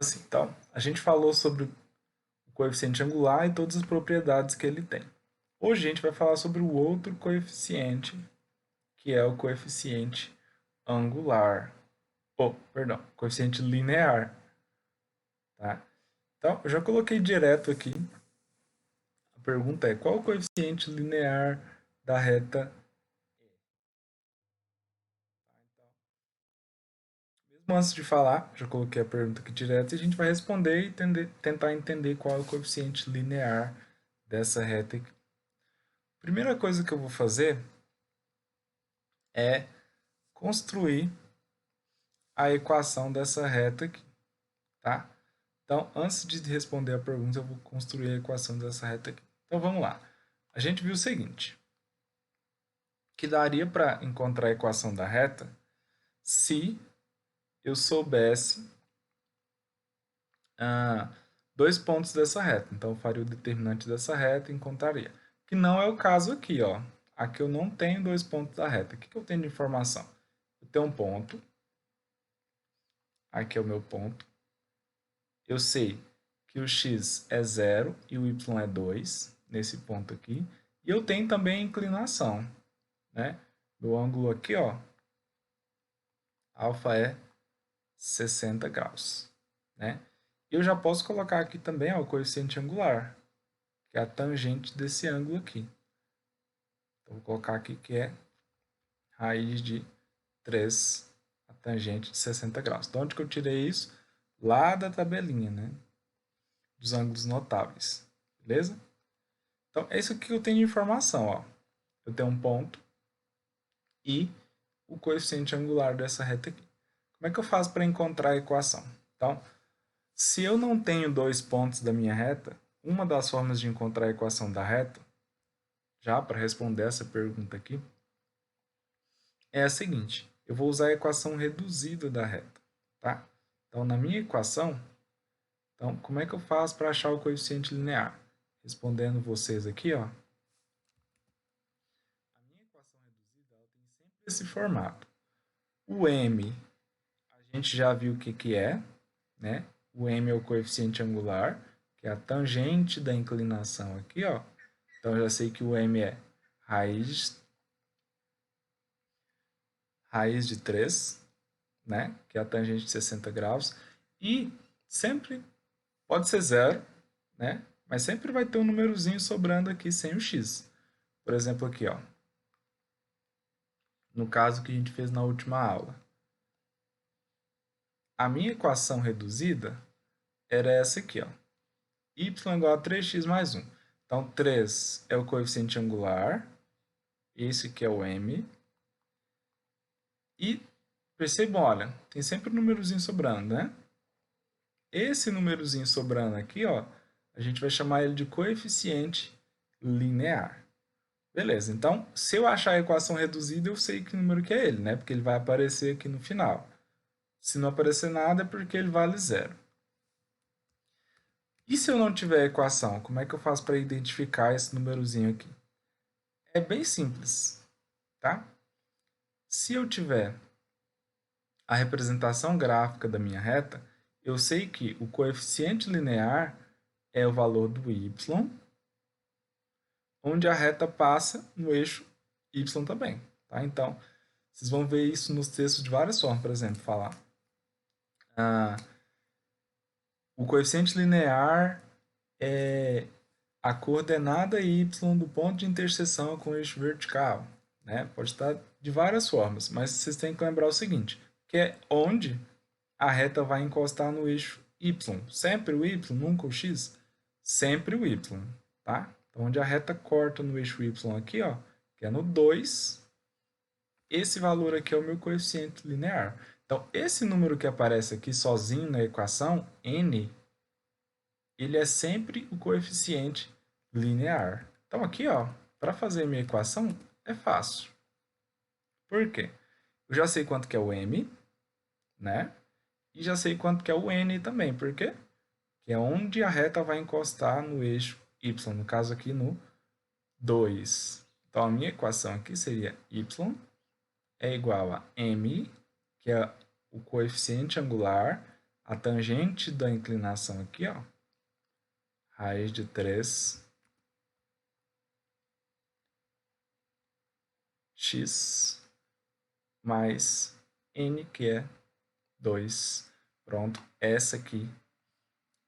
Assim, então, a gente falou sobre o coeficiente angular e todas as propriedades que ele tem. Hoje a gente vai falar sobre o outro coeficiente, que é o coeficiente angular. Perdão, coeficiente linear. Tá? Então, eu já coloquei direto aqui. A pergunta é: qual o coeficiente linear da reta? Mesmo antes de falar, já coloquei a pergunta aqui direto e a gente vai responder e tentar entender qual é o coeficiente linear dessa reta aqui. Primeira coisa que eu vou fazer é construir a equação dessa reta aqui, tá? Então, antes de responder a pergunta, eu vou construir a equação dessa reta aqui. Então, vamos lá. A gente viu o seguinte, que daria para encontrar a equação da reta se eu soubesse dois pontos dessa reta. Então, eu faria o determinante dessa reta e encontraria. Que não é o caso aqui, ó. Aqui eu não tenho dois pontos da reta. O que eu tenho de informação? Eu tenho um ponto. Aqui é o meu ponto. Eu sei que o x é 0 e o y é 2, nesse ponto aqui. E eu tenho também a inclinação, né? Do ângulo aqui, ó, alfa é 60 graus, né? Eu já posso colocar aqui também, ó, o coeficiente angular, que é a tangente desse ângulo aqui. Então, vou colocar aqui que é raiz de 3, a tangente de 60 graus. Então, onde que eu tirei isso? Lá da tabelinha, né? Dos ângulos notáveis, beleza? Então, é isso aqui que eu tenho de informação, ó. Eu tenho um ponto e o coeficiente angular dessa reta aqui. Como é que eu faço para encontrar a equação? Então, se eu não tenho dois pontos da minha reta, uma das formas de encontrar a equação da reta, já para responder essa pergunta aqui, é a seguinte. Eu vou usar a equação reduzida da reta, tá? Então, na minha equação, então, como é que eu faço para achar o coeficiente linear? Respondendo vocês aqui, ó. A minha equação reduzida ela tem sempre esse formato. O m, a gente já viu o que é, né? O m é o coeficiente angular, que é a tangente da inclinação aqui, ó. Então, eu já sei que o m é raiz de 3, né? Que é a tangente de 60 graus. E sempre pode ser zero, né? Mas sempre vai ter um númerozinho sobrando aqui sem o x. Por exemplo, aqui, ó. No caso que a gente fez na última aula. A minha equação reduzida era essa aqui, ó. Y igual a 3x mais 1. Então, 3 é o coeficiente angular. Esse aqui é o m. E percebam, olha, tem sempre um númerozinho sobrando, né? Esse númerozinho sobrando aqui, ó, a gente vai chamar ele de coeficiente linear. Beleza, então, se eu achar a equação reduzida, eu sei que número que é ele, né? Porque ele vai aparecer aqui no final. Se não aparecer nada, é porque ele vale zero. E se eu não tiver a equação, como é que eu faço para identificar esse númerozinho aqui? É bem simples, tá? Se eu tiver a representação gráfica da minha reta, eu sei que o coeficiente linear é o valor do y, onde a reta passa no eixo y também. Tá? Então, vocês vão ver isso nos textos de várias formas. Por exemplo, falar o coeficiente linear é a coordenada y do ponto de interseção com o eixo vertical. Né? Pode estar de várias formas, mas vocês têm que lembrar o seguinte, que é onde a reta vai encostar no eixo y. Sempre o y, nunca o x? Sempre o y, tá? Então, onde a reta corta no eixo y aqui, ó, que é no 2, esse valor aqui é o meu coeficiente linear. Então, esse número que aparece aqui sozinho na equação, n, ele é sempre o coeficiente linear. Então, aqui, ó, para fazer minha equação, é fácil. Por quê? Eu já sei quanto que é o m, né? E já sei quanto que é o n também. Por quê? Que é onde a reta vai encostar no eixo y, no caso aqui no 2. Então, a minha equação aqui seria y é igual a m, que é o coeficiente angular, a tangente da inclinação aqui, ó, raiz de 3 x mais n, que é 2. Pronto, essa aqui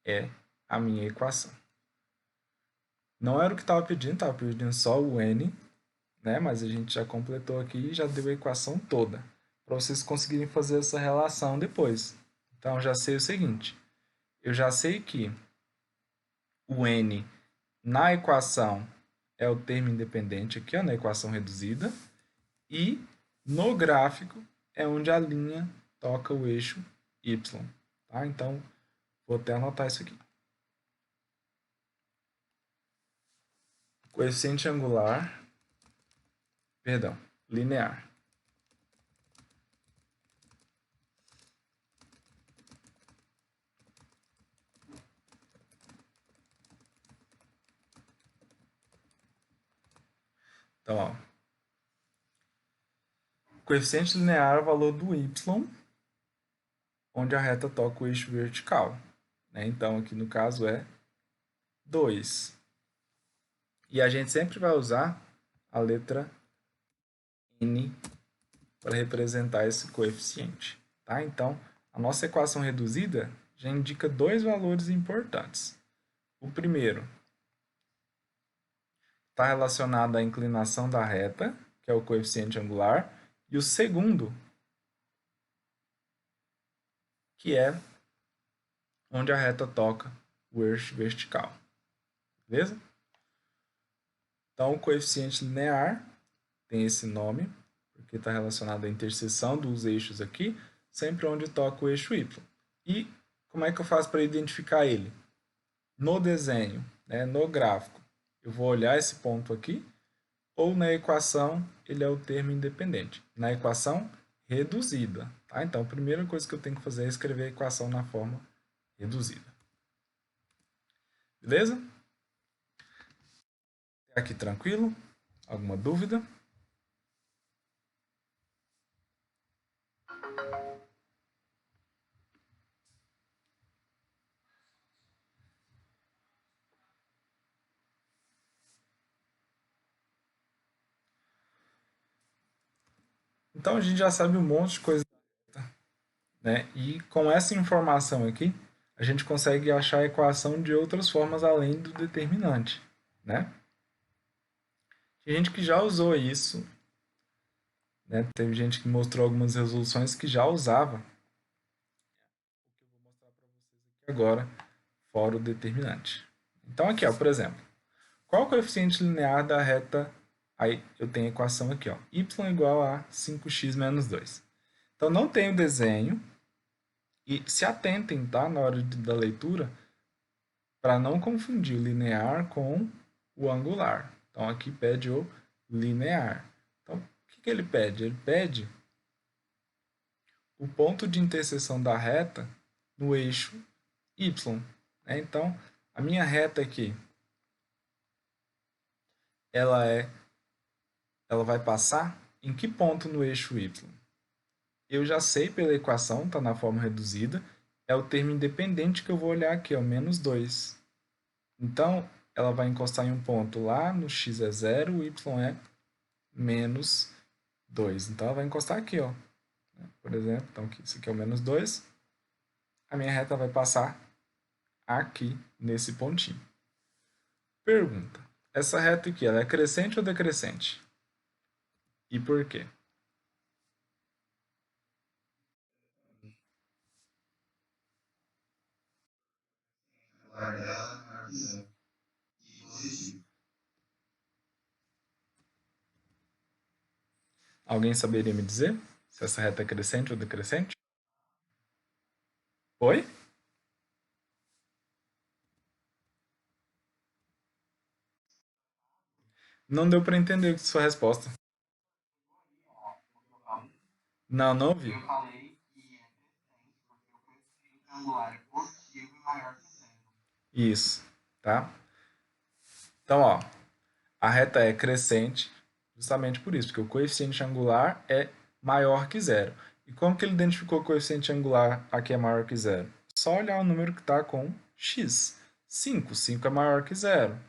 é a minha equação. Não era o que estava pedindo só o n, né? Mas a gente já completou aqui e já deu a equação toda, para vocês conseguirem fazer essa relação depois. Então, já sei o seguinte, eu já sei que o n na equação é o termo independente aqui, ó, na equação reduzida, e no gráfico é onde a linha toca o eixo y. Tá? Então, vou até anotar isso aqui. Coeficiente angular, perdão, linear. Então, ó, coeficiente linear é o valor do y, onde a reta toca o eixo vertical. Né? Então, aqui no caso é 2. E a gente sempre vai usar a letra n para representar esse coeficiente. Tá? Então, a nossa equação reduzida já indica dois valores importantes. O primeiro está relacionado à inclinação da reta, que é o coeficiente angular, e o segundo, que é onde a reta toca o eixo vertical. Beleza? Então, o coeficiente linear tem esse nome, porque está relacionado à interseção dos eixos aqui, sempre onde toca o eixo y. E como é que eu faço para identificar ele? No desenho, né, no gráfico, eu vou olhar esse ponto aqui, ou na equação, ele é o termo independente. Na equação reduzida. Tá? Então, a primeira coisa que eu tenho que fazer é escrever a equação na forma reduzida. Beleza? Aqui tranquilo? Alguma dúvida? Então, a gente já sabe um monte de coisa, né? E com essa informação aqui, a gente consegue achar a equação de outras formas além do determinante, né? Tem gente que já usou isso, né? Teve gente que mostrou algumas resoluções que já usava. O que eu vou mostrar para vocês aqui agora, fora o determinante. Então aqui, ó, por exemplo, qual o coeficiente linear da reta? Aí eu tenho a equação aqui, ó, y igual a 5x menos 2. Então não tem o desenho, e se atentem, tá, na hora da leitura, para não confundir o linear com o angular. Então aqui pede o linear. Então o que ele pede? Ele pede o ponto de interseção da reta no eixo y. Né? Então a minha reta aqui, ela vai passar em que ponto no eixo y? Eu já sei pela equação, está na forma reduzida, é o termo independente que eu vou olhar aqui, ó, menos 2. Então, ela vai encostar em um ponto lá, no x é 0, o y é menos 2. Então, ela vai encostar aqui, ó. Por exemplo, então isso aqui é o menos 2. A minha reta vai passar aqui, nesse pontinho. Pergunta. Essa reta aqui, ela é crescente ou decrescente? E por quê? Alguém saberia me dizer se essa reta é crescente ou decrescente? Oi? Não deu para entender a sua resposta. Não, não vi. Isso, tá? Então, ó, a reta é crescente justamente por isso, porque o coeficiente angular é maior que zero. E como que ele identificou que o coeficiente angular aqui é maior que zero? só olhar o número que está com x. 5. 5 é maior que zero.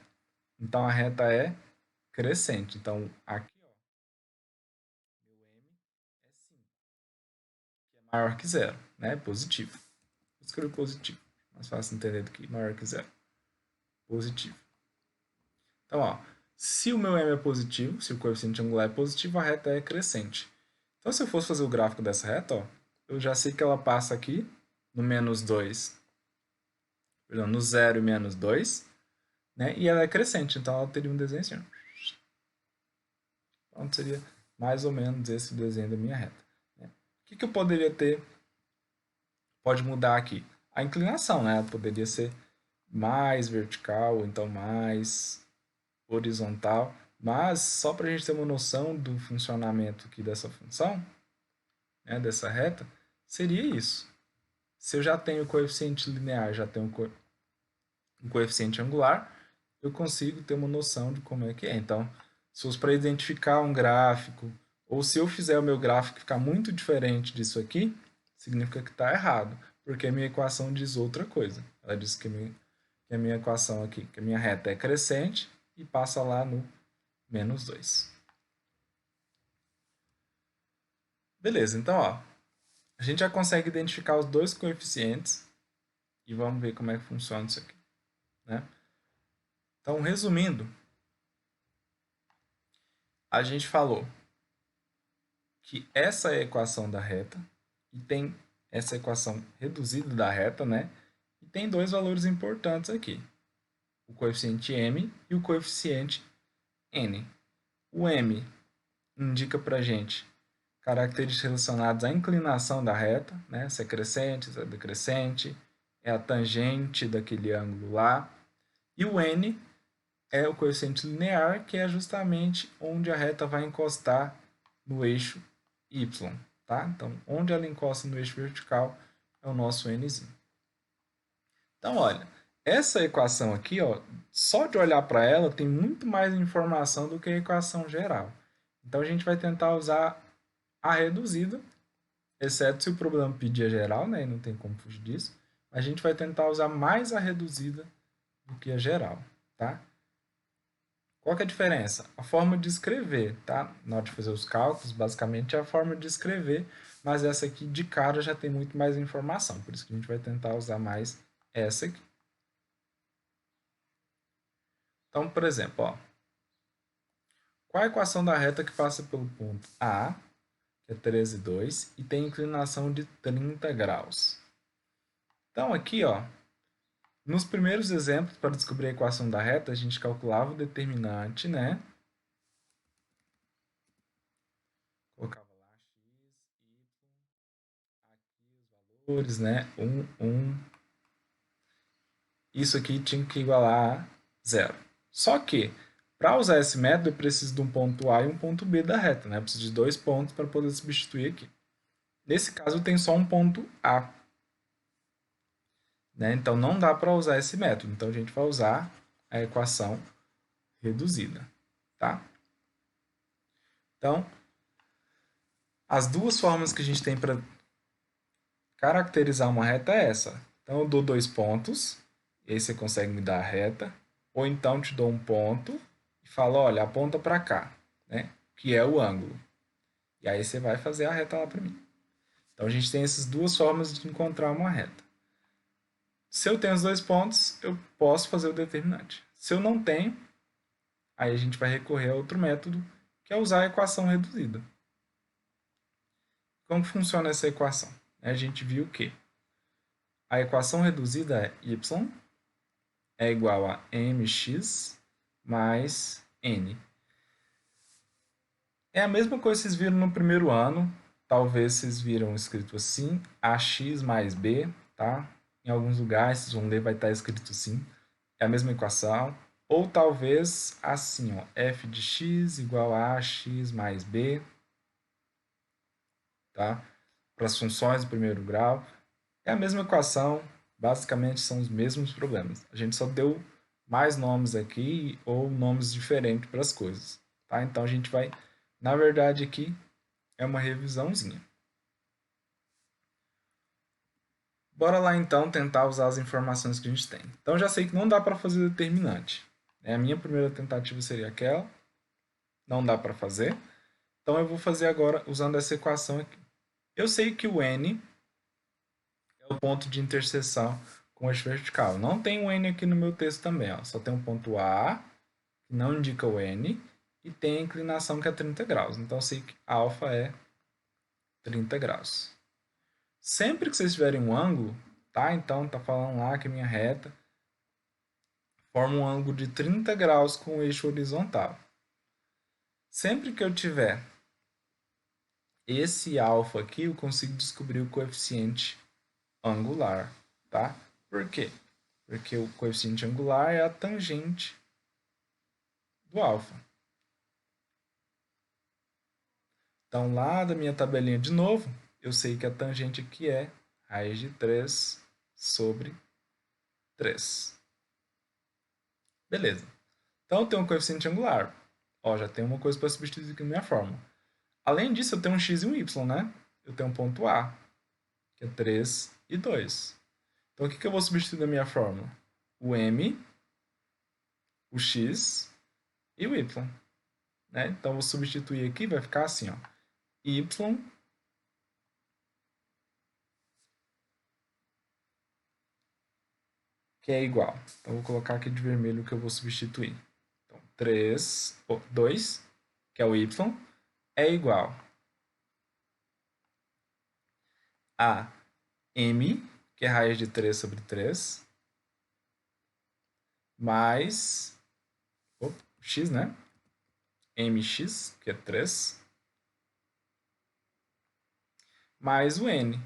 Então, a reta é crescente. Então, aqui, ó, meu m é 5, que é maior que zero, né? Positivo. Vou escrever positivo. Mais fácil entender do que maior que zero. Positivo. Então, ó, se o meu m é positivo, se o coeficiente angular é positivo, a reta é crescente. Então, se eu fosse fazer o gráfico dessa reta, ó, eu já sei que ela passa aqui no menos 2, perdão, no 0 e menos 2, né? E ela é crescente, então ela teria um desenho assim. Então, seria mais ou menos esse desenho da minha reta, né? O que eu poderia ter? Pode mudar aqui. A inclinação, né? Ela poderia ser mais vertical, ou então mais horizontal. Mas, só para a gente ter uma noção do funcionamento aqui dessa função, né, dessa reta, seria isso. Se eu já tenho coeficiente linear, já tenho um coeficiente angular, eu consigo ter uma noção de como é que é. Então, se fosse para identificar um gráfico, ou se eu fizer o meu gráfico ficar muito diferente disso aqui, significa que está errado, porque a minha equação diz outra coisa. Ela diz que a minha equação aqui, que a minha reta é crescente e passa lá no menos 2. Beleza, então, ó, a gente já consegue identificar os dois coeficientes e vamos ver como é que funciona isso aqui, né? Então, resumindo, a gente falou que essa é a equação da reta e tem essa equação reduzida da reta, né? E tem dois valores importantes aqui, o coeficiente m e o coeficiente n. O m indica para a gente características relacionadas à inclinação da reta, né? Se é crescente, se é decrescente, é a tangente daquele ângulo lá. E o n é o coeficiente linear, que é justamente onde a reta vai encostar no eixo y, tá? Então, onde ela encosta no eixo vertical é o nosso nzinho. Então, olha, essa equação aqui, ó, só de olhar para ela tem muito mais informação do que a equação geral. Então, a gente vai tentar usar a reduzida, exceto se o problema pedir a geral, né? E não tem como fugir disso. A gente vai tentar usar mais a reduzida do que a geral, tá? Qual que é a diferença? A forma de escrever, tá? Na hora de fazer os cálculos, basicamente é a forma de escrever, mas essa aqui de cara já tem muito mais informação, por isso que a gente vai tentar usar mais essa aqui. Então, por exemplo, ó, qual a equação da reta que passa pelo ponto A, que é 13,2, e tem inclinação de 30 graus? Então, aqui, ó, nos primeiros exemplos, para descobrir a equação da reta, a gente calculava o determinante, né? Colocava lá x, y, aqui os valores, né? 1. Isso aqui tinha que igualar a zero. Só que, para usar esse método, eu preciso de um ponto A e um ponto B da reta, né? Eu preciso de dois pontos para poder substituir aqui. Nesse caso, tem só um ponto A, né? Então, não dá para usar esse método. Então, a gente vai usar a equação reduzida, tá? Então, as duas formas que a gente tem para caracterizar uma reta é essa. Então, eu dou dois pontos, e aí você consegue me dar a reta. Ou então, te dou um ponto e falo, olha, aponta para cá, né? Que é o ângulo. E aí você vai fazer a reta lá para mim. Então, a gente tem essas duas formas de encontrar uma reta. Se eu tenho os dois pontos, eu posso fazer o determinante. Se eu não tenho, aí a gente vai recorrer a outro método, que é usar a equação reduzida. Como funciona essa equação? A gente viu que a equação reduzida é y é igual a mx mais n. É a mesma coisa que vocês viram no primeiro ano. Talvez vocês viram escrito assim, ax mais b, tá? Em alguns lugares, vocês vão ler, vai estar escrito assim. É a mesma equação. Ou talvez assim, ó, f de x igual a ax mais b, tá? Para as funções do primeiro grau. É a mesma equação, basicamente são os mesmos problemas. A gente só deu mais nomes aqui ou nomes diferentes para as coisas, tá? Então a gente vai, na verdade aqui é uma revisãozinha. Bora lá então tentar usar as informações que a gente tem. Então já sei que não dá para fazer determinante. A minha primeira tentativa seria aquela. Não dá para fazer. Então eu vou fazer agora usando essa equação aqui. Eu sei que o n é o ponto de interseção com o eixo vertical. Não tem o n aqui no meu texto também. Ó. Só tem um ponto A, que não indica o n, e tem a inclinação que é 30 graus. Então eu sei que alfa é 30 graus. Sempre que vocês tiverem um ângulo, tá? Então tá falando lá que a minha reta forma um ângulo de 30 graus com o eixo horizontal. Sempre que eu tiver esse alfa aqui, eu consigo descobrir o coeficiente angular, tá? Por quê? Porque o coeficiente angular é a tangente do alfa. Então, lá da minha tabelinha de novo, eu sei que a tangente aqui é raiz de 3 sobre 3. Beleza. Então, eu tenho um coeficiente angular. Ó, já tem uma coisa para substituir aqui na minha fórmula. Além disso, eu tenho um x e um y, né? Eu tenho um ponto A, que é 3 e 2. Então, o que eu vou substituir na minha fórmula? O m, o x e o y. Né? Então, vou substituir aqui, vai ficar assim, ó. Y que é igual. Então, vou colocar aqui de vermelho o que eu vou substituir. Então, 2, que é o y, é igual a m, que é raiz de 3 sobre 3, mais x, né? mx, que é 3, mais o n.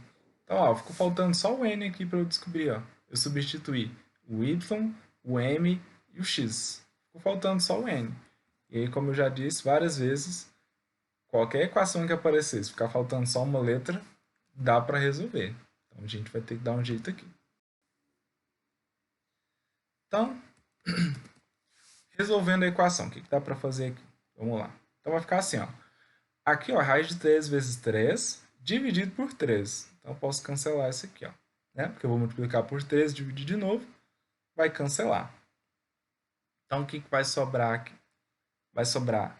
Então, ó, ficou faltando só o n aqui para eu descobrir. Ó. Eu substituí o y, o m e o x. Ficou faltando só o n. E aí, como eu já disse várias vezes, qualquer equação que aparecer, se ficar faltando só uma letra, dá para resolver. Então, a gente vai ter que dar um jeito aqui. Então, resolvendo a equação, o que dá para fazer aqui? Vamos lá. Então, vai ficar assim, ó. Aqui, ó, raiz de 3 vezes 3 dividido por 3. Então, eu posso cancelar isso aqui, ó. Né? Porque eu vou multiplicar por 3, dividir de novo, vai cancelar. Então, o que vai sobrar aqui? Vai sobrar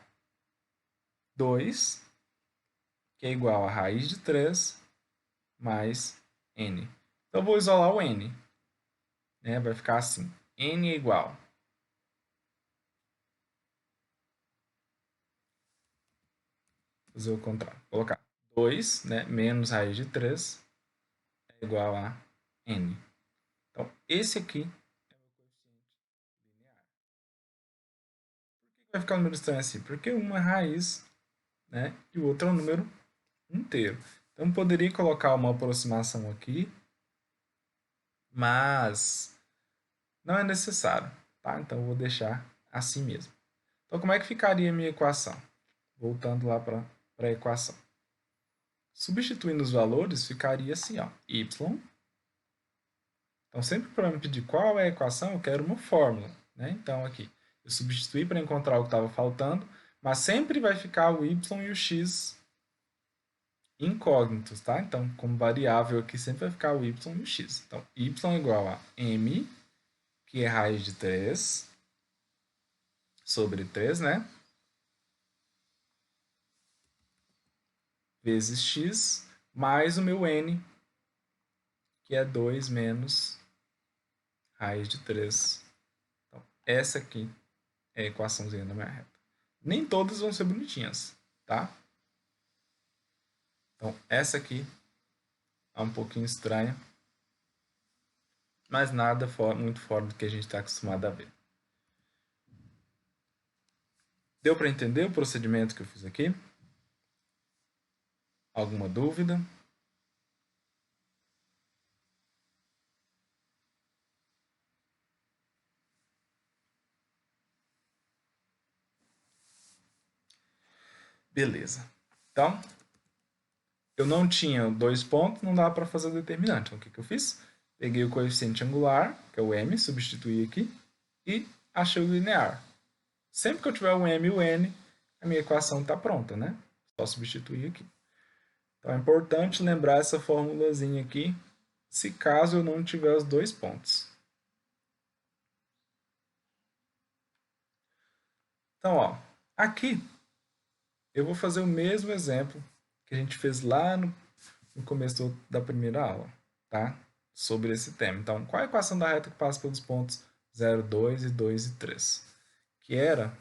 2, que é igual a raiz de 3 mais n. Então, eu vou isolar o n. Né? Vai ficar assim. N é igual. Vou fazer o contrário. Vou colocar 2, né, menos raiz de 3 é igual a n. Então, esse aqui é o coeficiente linear. Por que vai ficar um número estranho assim? Porque uma é raiz, né, e o outro é um número inteiro. Então, poderia colocar uma aproximação aqui, mas não é necessário, tá? Então, eu vou deixar assim mesmo. Então, como é que ficaria a minha equação? Voltando lá para a equação. Substituindo os valores, ficaria assim, ó, y. Então, sempre para me pedir qual é a equação, eu quero uma fórmula. Né? Então, aqui, eu substituí para encontrar o que estava faltando, mas sempre vai ficar o y e o x incógnitos, tá? Então, como variável aqui, sempre vai ficar o y e o x. Então, y é igual a m, que é raiz de 3, sobre 3, né? Vezes x, mais o meu n, que é 2 menos raiz de 3. Então, essa aqui é a equaçãozinha da minha reta. Nem todas vão ser bonitinhas, tá? Então, essa aqui é um pouquinho estranha, mas nada muito fora do que a gente está acostumado a ver. Deu para entender o procedimento que eu fiz aqui? Alguma dúvida? Beleza. Então, eu não tinha 2 pontos, não dá para fazer o determinante. Então, o que eu fiz? Peguei o coeficiente angular, que é o m, substituí aqui, e achei o linear. Sempre que eu tiver o m e o n, a minha equação está pronta, né? Só substituir aqui. Então, é importante lembrar essa formulazinha aqui se caso eu não tiver os dois pontos. Então, ó, aqui eu vou fazer o mesmo exemplo que a gente fez lá no começo da primeira aula, tá? Sobre esse tema. Então, qual a equação da reta que passa pelos pontos 0, 2 e 2 e 3? Que era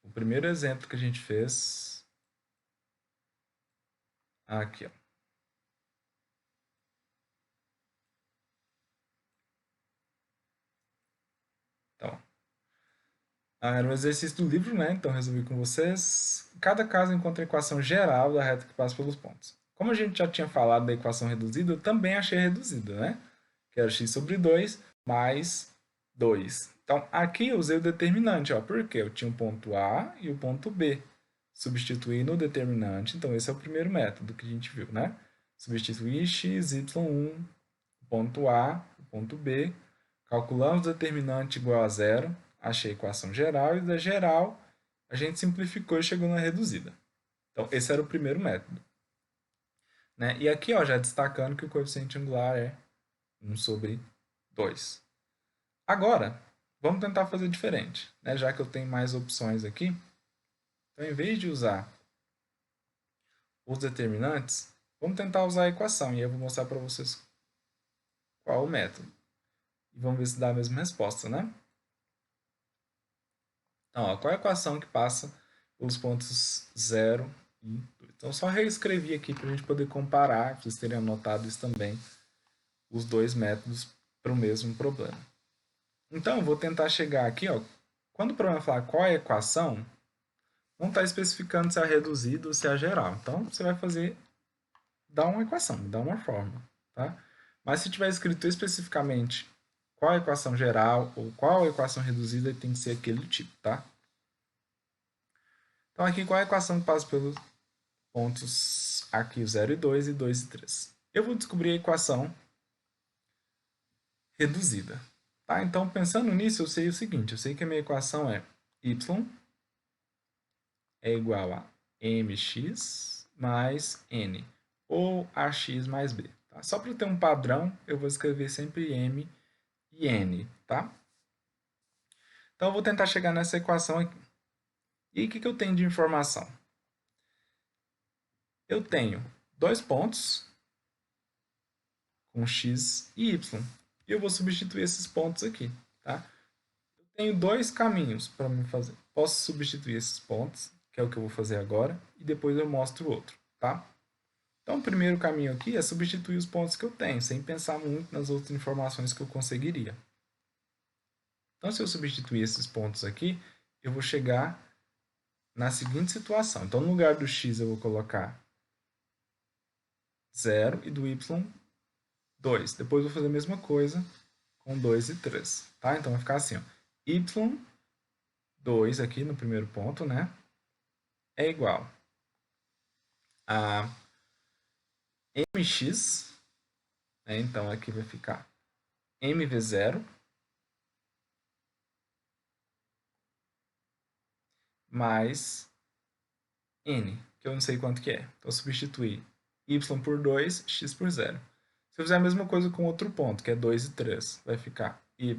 o primeiro exemplo que a gente fez aqui, ó. Então, era um exercício do livro, né? Então, resolvi com vocês. Cada caso encontra a equação geral da reta que passa pelos pontos. Como a gente já tinha falado da equação reduzida, eu também achei reduzida, né? Que era x sobre 2 mais 2. Então, aqui eu usei o determinante, ó, porque eu tinha o ponto A e o ponto B. Substituir no determinante, então esse é o primeiro método que a gente viu, né? Substituir x, y1, o ponto A, o ponto B, calculamos o determinante igual a zero, achei a equação geral, e da geral a gente simplificou e chegou na reduzida. Então, esse era o primeiro método. Né? E aqui, ó, já destacando que o coeficiente angular é 1 sobre 2. Agora, vamos tentar fazer diferente. Né? Já que eu tenho mais opções aqui, então, em vez de usar os determinantes, vamos tentar usar a equação. E eu vou mostrar para vocês qual o método. E vamos ver se dá a mesma resposta, né? Então, ó, qual é a equação que passa pelos pontos 0 e 2? Então, só reescrevi aqui para a gente poder comparar, para vocês terem anotado isso também, os dois métodos para o mesmo problema. Então, eu vou tentar chegar aqui, ó, quando o problema falar qual é a equação, não está especificando se é reduzida ou se é geral. Então, você vai fazer, dar uma equação, dar uma fórmula, tá? Mas se tiver escrito especificamente qual é a equação geral ou qual é a equação reduzida, tem que ser aquele tipo, tá? Então, aqui, qual é a equação que passa pelos pontos aqui, o 0 e 2 e 2 e 3? Eu vou descobrir a equação reduzida, tá? Então, pensando nisso, eu sei o seguinte, eu sei que a minha equação é y é igual a mx mais n, ou ax mais b. Tá? Só para ter um padrão, eu vou escrever sempre m e n, tá? Então, eu vou tentar chegar nessa equação aqui. E o que eu tenho de informação? Eu tenho dois pontos com x e y. E eu vou substituir esses pontos aqui, tá? Eu tenho dois caminhos para me fazer. Posso substituir esses pontos, que é o que eu vou fazer agora, e depois eu mostro o outro, tá? Então, o primeiro caminho aqui é substituir os pontos que eu tenho, sem pensar muito nas outras informações que eu conseguiria. Então, se eu substituir esses pontos aqui, eu vou chegar na seguinte situação. Então, no lugar do x, eu vou colocar 0 e do y, 2. Depois, eu vou fazer a mesma coisa com 2 e 3. Tá? Então, vai ficar assim. Ó. y2 aqui no primeiro ponto, né? É igual a mx. Né? Então, aqui vai ficar m vezes 0 mais n, que eu não sei quanto que é. Então, substituir y por 2, x por 0. Se eu fizer a mesma coisa com outro ponto, que é 2 e 3, vai ficar y,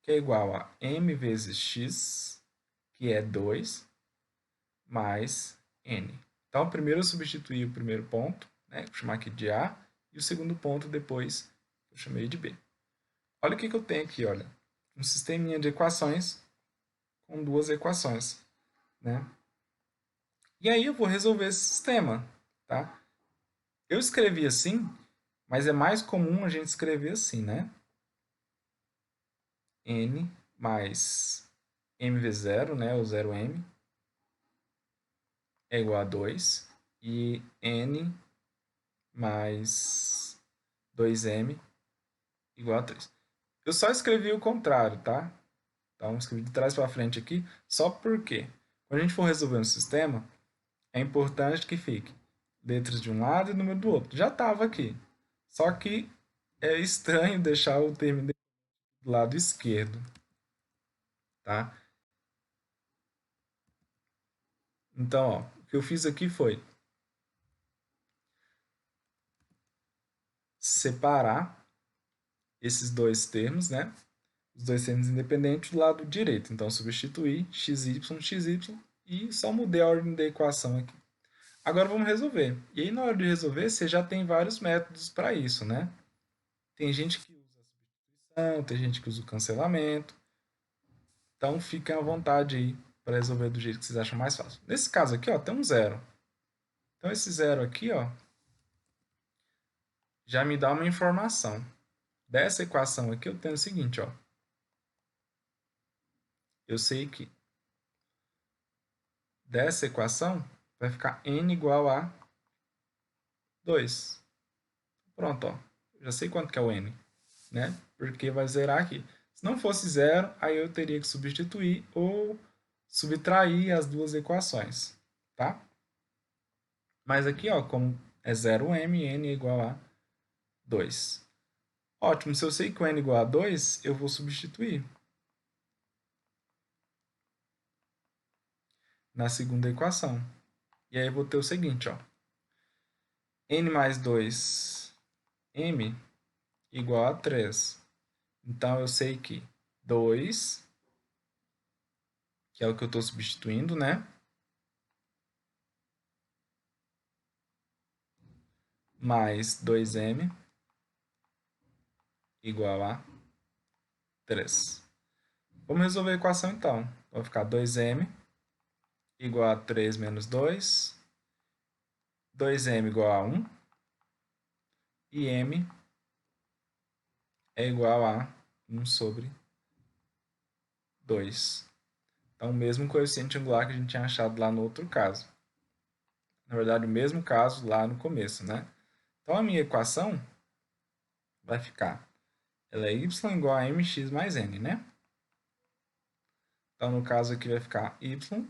que é igual a m vezes x, que é 2, mais n. Então, primeiro eu substituí o primeiro ponto, né, vou chamar aqui de A, e o segundo ponto depois eu chamei de B. Olha o que eu tenho aqui, olha. Um sisteminha de equações com duas equações, né? E aí eu vou resolver esse sistema, tá? Eu escrevi assim, mas é mais comum a gente escrever assim, né? N mais m vezes 0, né? O 0m é igual a 2. E n mais 2m igual a 3. Eu só escrevi o contrário, tá? Então, escrevi de trás para frente aqui, só porque quando a gente for resolver um sistema, é importante que fique letras de um lado e número do outro. Já estava aqui. Só que é estranho deixar o termo do lado esquerdo, tá? Então, ó, o que eu fiz aqui foi separar esses dois termos, né? Os dois termos independentes do lado direito. Então, substituir xy e só mudei a ordem da equação aqui. Agora vamos resolver. E aí, na hora de resolver, você já tem vários métodos para isso, né? Tem gente que usa a substituição, tem gente que usa o cancelamento. Então, fiquem à vontade aí para resolver do jeito que vocês acham mais fácil. Nesse caso aqui, ó, tem um zero. Então, esse zero aqui, ó, já me dá uma informação. Dessa equação aqui, eu tenho o seguinte, ó. Eu sei que dessa equação vai ficar n igual a 2. Pronto, ó. Já sei quanto que é o n, né? Porque vai zerar aqui. Se não fosse zero, aí eu teria que substituir ou subtrair as duas equações, tá? Mas aqui, ó, como é 0m, n é igual a 2. Ótimo, se eu sei que o n é igual a 2, eu vou substituir na segunda equação. E aí eu vou ter o seguinte, ó. N mais 2m igual a 3. Então, eu sei que 2, que é o que eu estou substituindo, né? Mais 2m igual a 3. Vamos resolver a equação, então. Vai ficar 2m igual a 3 menos 2. 2m igual a 1. E m é igual a 1 sobre 2. Então, o mesmo coeficiente angular que a gente tinha achado lá no outro caso. Na verdade, o mesmo caso lá no começo, né? Então, a minha equação vai ficar, ela é y igual a mx mais n, né? Então, no caso aqui vai ficar y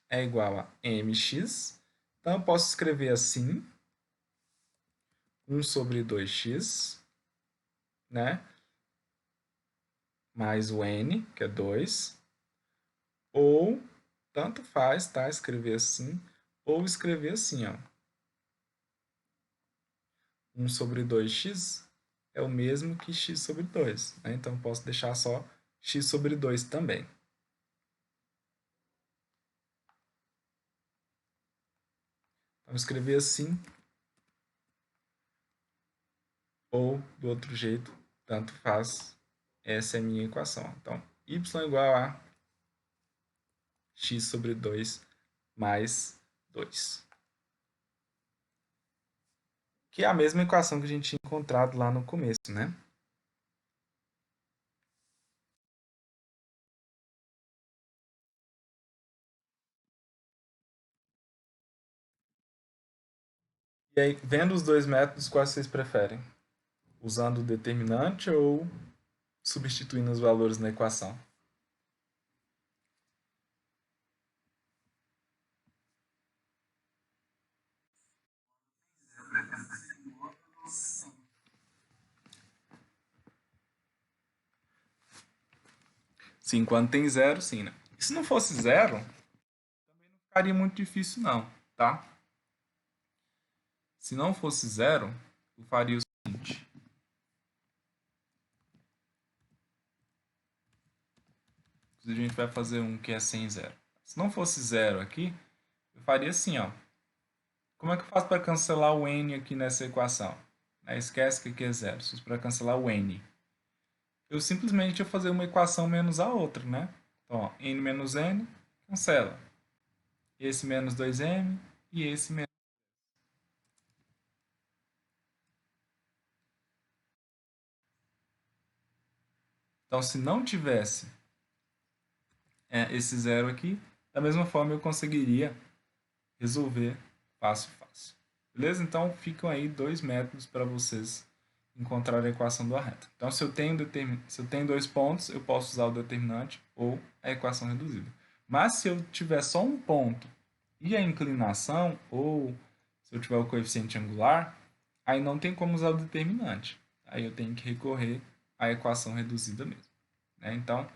é igual a mx. Então, eu posso escrever assim, 1 sobre 2x, né? Mais o n, que é 2. Ou, tanto faz, tá? Escrever assim, ou escrever assim, ó. 1 sobre 2x é o mesmo que x sobre 2, né? Então, posso deixar só x sobre 2 também. Então, escrever assim, ou do outro jeito, tanto faz. Essa é a minha equação. Então, y igual a x sobre 2 mais 2. Que é a mesma equação que a gente tinha encontrado lá no começo, né? E aí, vendo os dois métodos, quais vocês preferem? Usando o determinante ou substituindo os valores na equação? Sim, quando tem zero, sim, né? E se não fosse zero, também não ficaria muito difícil não, tá? Se não fosse zero, eu faria o seguinte. A gente vai fazer um que é sem zero. Se não fosse zero aqui, eu faria assim, ó. Como é que eu faço para cancelar o n aqui nessa equação? Esquece que aqui é zero. Se para cancelar o n, eu simplesmente ia fazer uma equação menos a outra, né? Então, ó, n menos n, cancela. Esse menos 2m e esse menos. Então, se não tivesse esse zero aqui, da mesma forma eu conseguiria resolver fácil, fácil. Beleza? Então, ficam aí dois métodos para vocês encontrar a equação do arreto. Então, se eu tenho dois pontos, eu posso usar o determinante ou a equação reduzida. Mas se eu tiver só um ponto e a inclinação, ou se eu tiver o coeficiente angular, aí não tem como usar o determinante. Aí eu tenho que recorrer à equação reduzida mesmo, né? Então,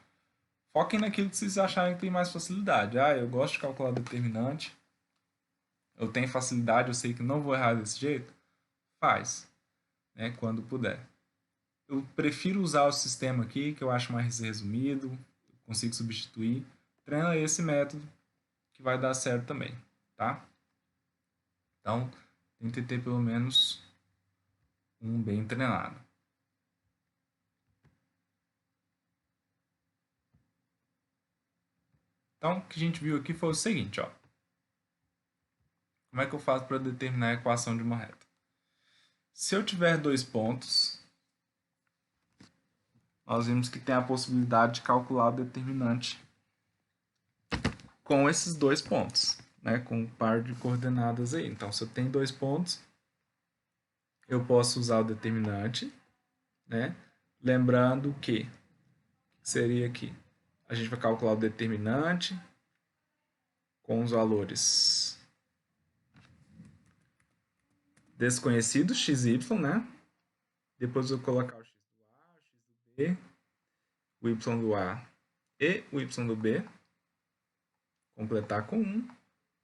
Foquem naquilo que vocês acharem que tem mais facilidade. Ah, eu gosto de calcular determinante, eu tenho facilidade, eu sei que não vou errar desse jeito. Faz, né, quando puder. Eu prefiro usar o sistema aqui, que eu acho mais resumido, consigo substituir. Treina esse método, que vai dar certo também, tá? Então, tem que ter pelo menos um bem treinado. Então, o que a gente viu aqui foi o seguinte, ó. Como é que eu faço para determinar a equação de uma reta? Se eu tiver dois pontos, nós vimos que tem a possibilidade de calcular o determinante com esses dois pontos, né? Com um par de coordenadas aí. Então, se eu tenho dois pontos, eu posso usar o determinante, né? Lembrando que seria aqui, a gente vai calcular o determinante com os valores desconhecidos, x e y, né? Depois eu vou colocar o x do A, o x do B, o y do A e o y do B, completar com 1,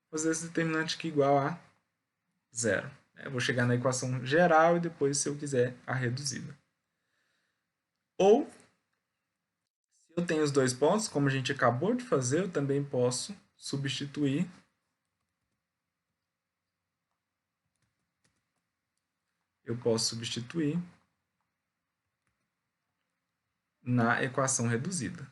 fazer esse determinante aqui igual a zero. Eu vou chegar na equação geral e depois, se eu quiser, a reduzida. Ou, se eu tenho os dois pontos, como a gente acabou de fazer, eu também posso substituir na equação reduzida.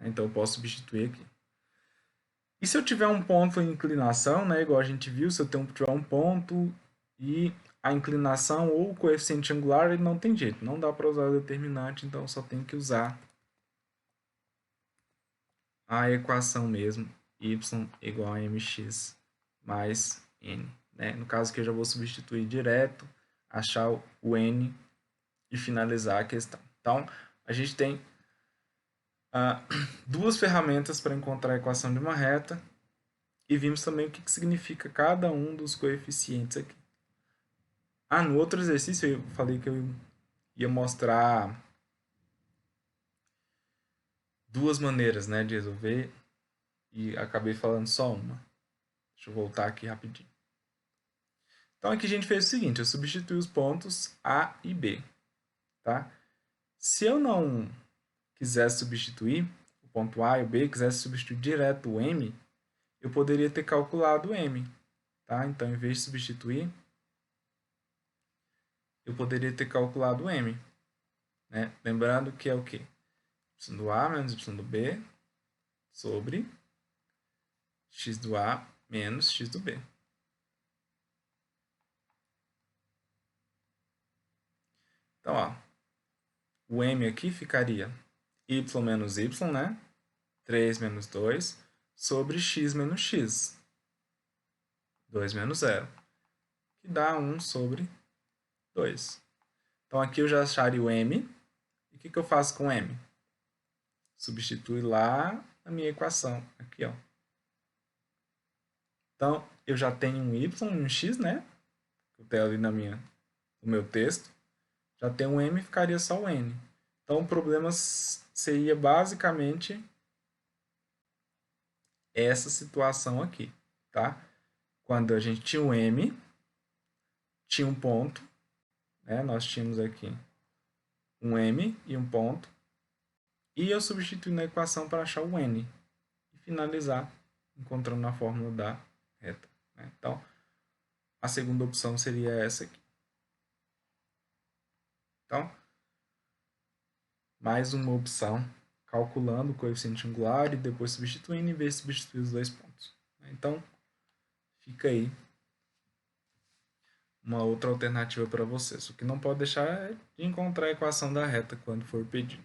Então, eu posso substituir aqui. E se eu tiver um ponto em inclinação, né, igual a gente viu, se eu tiver um ponto e a inclinação ou o coeficiente angular, ele não tem jeito, não dá para usar o determinante, então só tem que usar a equação mesmo, y igual a mx mais n. Né? No caso aqui eu já vou substituir direto, achar o n e finalizar a questão. Então, a gente tem duas ferramentas para encontrar a equação de uma reta e vimos também o que significa cada um dos coeficientes aqui. No outro exercício eu falei que eu ia mostrar duas maneiras, né, de resolver e acabei falando só uma. Deixa eu voltar aqui rapidinho. Então aqui a gente fez o seguinte, eu substituí os pontos A e B, tá? Se eu não quisesse substituir o ponto A e o B, quisesse substituir direto o M, eu poderia ter calculado o M, tá? Então, em vez de substituir, eu poderia ter calculado o M, né? Lembrando que é o quê? Y do A menos Y do B sobre x do A menos x do B. Então, ó, o M aqui ficaria y menos y, né? 3 menos 2 sobre x menos x. 2 menos 0. Que dá 1 sobre 2. Então, aqui eu já acharia o M. E o que eu faço com o M? Substitui lá na minha equação. Aqui, ó. Então, eu já tenho um y e um x, né? Eu tenho ali no meu texto. Já tem um m, ficaria só o n. Então, o problema seria basicamente essa situação aqui, tá? Quando a gente tinha um m, tinha um ponto, né? Nós tínhamos aqui um m e um ponto, e eu substituí na equação para achar o n e finalizar encontrando a fórmula da reta, né? Então, a segunda opção seria essa aqui. Então, mais uma opção, calculando o coeficiente angular e depois substituindo em vez de substituir os dois pontos. Então, fica aí uma outra alternativa para vocês. O que não pode deixar é de encontrar a equação da reta quando for pedido.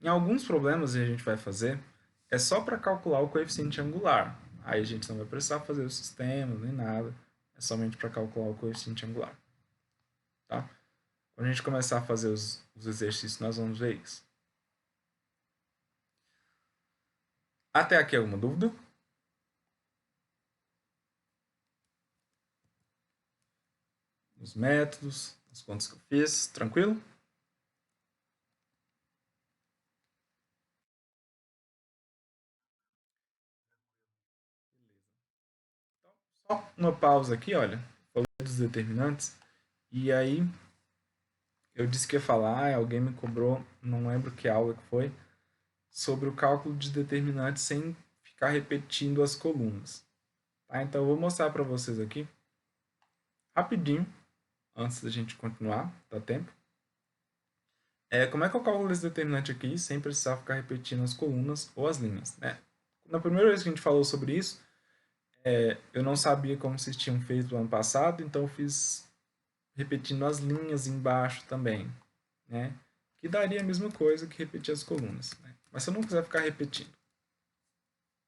Em alguns problemas que a gente vai fazer, é só para calcular o coeficiente angular. Aí a gente não vai precisar fazer o sistema nem nada, é somente para calcular o coeficiente angular. Tá? Quando a gente começar a fazer os exercícios, nós vamos ver isso. Até aqui alguma dúvida? nos métodos, nas contas que eu fiz, tranquilo? Só uma pausa aqui, olha, falei dos determinantes, e aí eu disse que ia falar, alguém me cobrou, não lembro que aula que foi, sobre o cálculo de determinantes sem ficar repetindo as colunas. Tá? Então eu vou mostrar para vocês aqui, rapidinho, antes da gente continuar, dá tempo. Como é que eu calculo esse determinante aqui sem precisar ficar repetindo as colunas ou as linhas? Né? Na primeira vez que a gente falou sobre isso, eu não sabia como vocês tinham feito no ano passado, então eu fiz repetindo as linhas embaixo também, né? Que daria a mesma coisa que repetir as colunas. Né? Mas se eu não quiser ficar repetindo.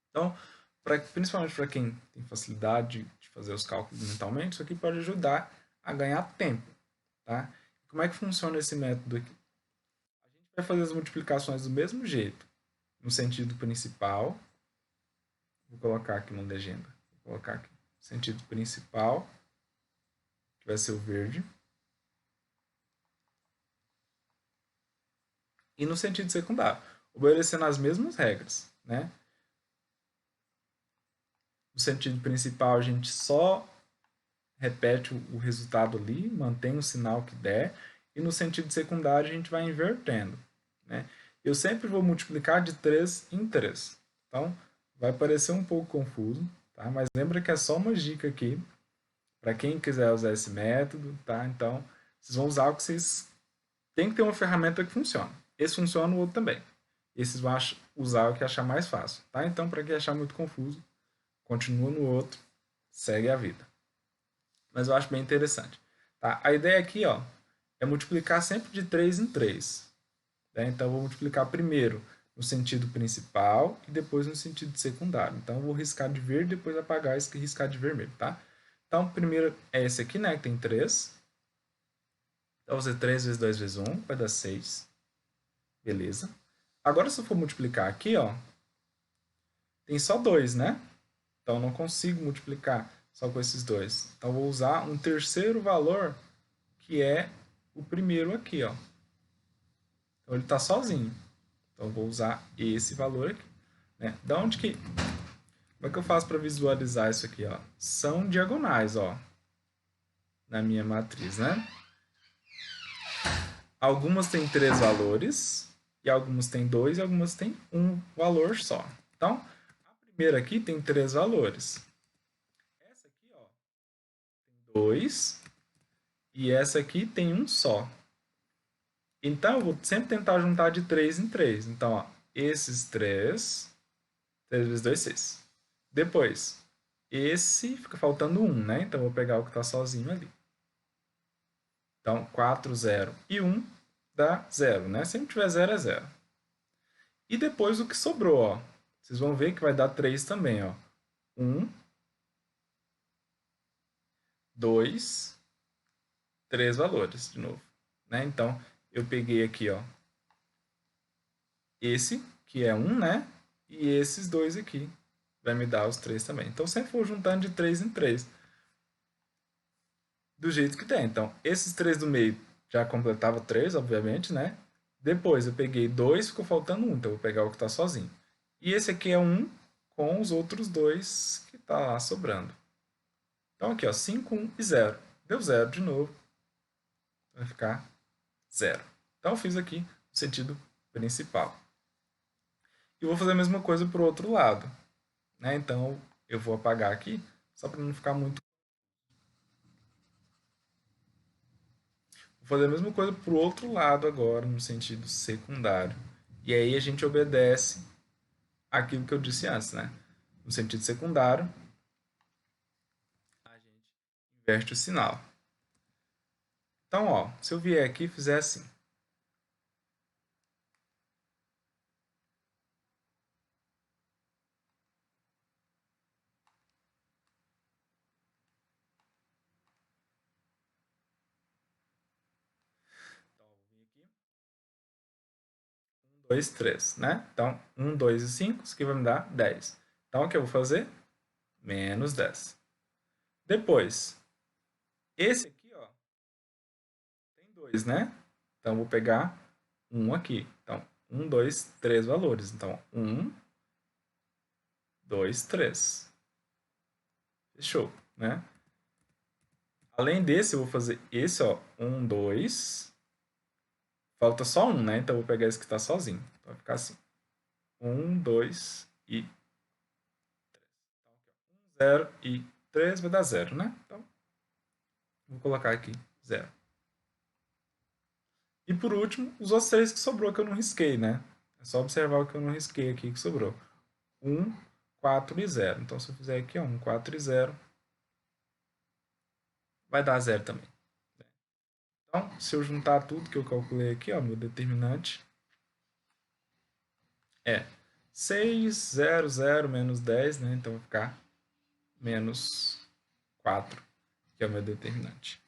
Então, principalmente para quem tem facilidade de fazer os cálculos mentalmente, isso aqui pode ajudar a ganhar tempo. Tá? Como é que funciona esse método aqui? A gente vai fazer as multiplicações do mesmo jeito, no sentido principal. Vou colocar aqui na legenda. Vou colocar aqui. Sentido principal, que vai ser o verde. E no sentido secundário, obedecendo as mesmas regras. Né? No sentido principal, a gente só repete o resultado ali, mantém o sinal que der, e no sentido secundário a gente vai invertendo. Né? Eu sempre vou multiplicar de 3 em 3. Então, vai parecer um pouco confuso, tá? Mas lembra que é só uma dica aqui, para quem quiser usar esse método, tá? Então, vocês vão usar o que vocês... Tem que ter uma ferramenta que funciona. Esse funciona, o outro também. Esses vão usar o que achar mais fácil, tá? Então, para quem achar muito confuso, continua no outro, segue a vida. Mas eu acho bem interessante. Tá? A ideia aqui ó, é multiplicar sempre de 3 em 3. Né? Então, eu vou multiplicar primeiro no sentido principal e depois no sentido secundário. Então, eu vou riscar de verde e depois apagar e riscar de vermelho. Tá? Então, primeiro é esse aqui, né, que tem 3. Então, vou fazer 3 vezes 2 vezes 1, vai dar 6. Beleza. Agora, se eu for multiplicar aqui, ó, tem só 2, né? Então, eu não consigo multiplicar só com esses dois. Então, eu vou usar um terceiro valor, que é o primeiro aqui. Ó. Então, ele está sozinho. Então, eu vou usar esse valor aqui. Né? Da onde que... Como é que eu faço para visualizar isso aqui? Ó? São diagonais, ó, na minha matriz. Né? Algumas têm 3 valores, e algumas têm 2, e algumas têm um valor só. Então, a primeira aqui tem 3 valores. Essa aqui ó, tem 2, e essa aqui tem um só. Então, eu vou sempre tentar juntar de 3 em 3. Então, ó, esses 3, 3 vezes 2, 6. Depois, esse fica faltando 1, né? Então, eu vou pegar o que está sozinho ali. Então, 4, 0 e 1 dá 0, né? Sempre tiver 0 é 0. E depois o que sobrou, ó. Vocês vão ver que vai dar 3 também, ó. 1, 2, 3 valores, de novo. Né? Então, eu peguei aqui, ó, esse, que é 1, né? E esses dois aqui, vai me dar os 3 também. Então, sempre vou juntando de 3 em 3. Do jeito que tem. Então, esses 3 do meio já completava 3, obviamente, né? Depois, eu peguei 2, ficou faltando 1. Então, eu vou pegar o que está sozinho. E esse aqui é 1 com os outros 2 que está lá sobrando. Então, aqui, ó, 5, 1 e 0. Deu 0 de novo. Vai ficar 0. Então, eu fiz aqui o sentido principal. E vou fazer a mesma coisa para o outro lado. Né? Então, eu vou apagar aqui, só para não ficar muito... Vou fazer a mesma coisa para o outro lado agora, no sentido secundário. E aí a gente obedece aquilo que eu disse antes, né? No sentido secundário, a gente inverte o sinal. Então, ó, se eu vier aqui e fizer assim. Então, eu vou vir aqui. 1, 2, 3, né? Então, 1, 2 e 5, isso aqui vai me dar 10. Então, o que eu vou fazer? Menos 10. Depois, esse aqui, ó, 2, né? Então, vou pegar 1 aqui. Então, 1, 2, 3 valores. Então, 1, 2, 3. Fechou, né? Além desse, eu vou fazer esse, ó. 1, 2. Falta só um, né? Então, eu vou pegar esse que está sozinho. Então, vai ficar assim. 1, 2 e 0 e 3 vai dar 0, né? Então, vou colocar aqui 0. E por último, os outros 3 que sobrou que eu não risquei, né? É só observar o que eu não risquei aqui que sobrou. 1, 4 e 0. Então, se eu fizer aqui, ó, 1, 4 e 0, vai dar 0 também. Então, se eu juntar tudo que eu calculei aqui, ó, meu determinante é 6, 0, 0, menos 10, né? Então, vai ficar menos 4, que é o meu determinante.